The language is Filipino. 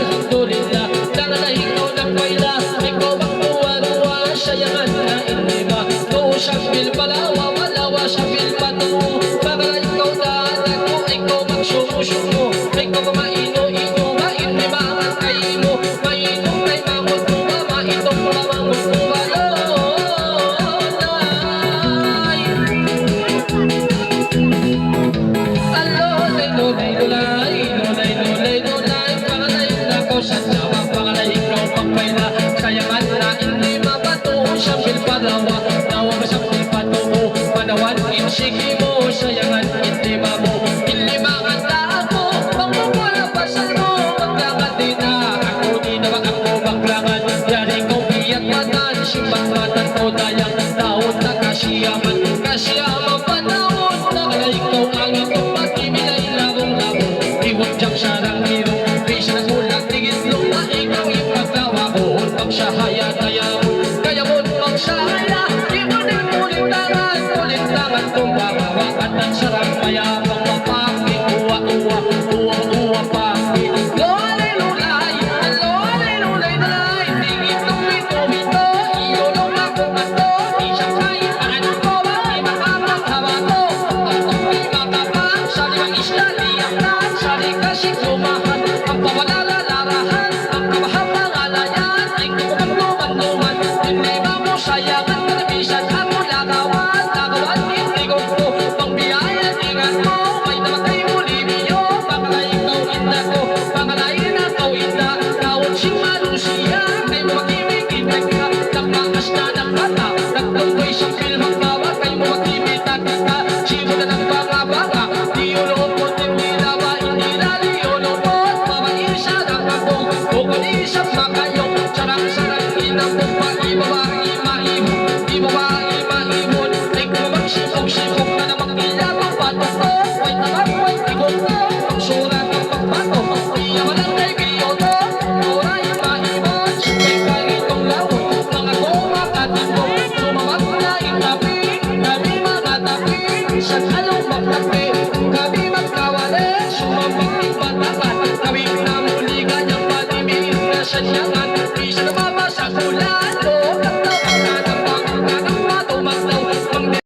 alhamdulillah. Tanganay ikaw ng bayla, ikaw ang tuwa-tuwa, sayangan na inima. Tuo siya bilbalawa, walawa siya bilbatuo. Para ikaw dadago, ikaw magsumo-sumo. Ikaw maino-ino, mainima ang kayo mo. Mainom kay mamutuwa, maitong mamutuwa. Sige mo, sayangan, hindi mo ilimangan na ako, pangmumula pa sa mo, maglangan din na ako, di na ako maglangan, yari kong biyak matan, simbang matan to dayang taon na kasiyaman, kasiyaman panahon, na ikaw ang itong pag-ibigay labong-labong, iwag diyang sarang hiro, bisa na gulang tigit lo.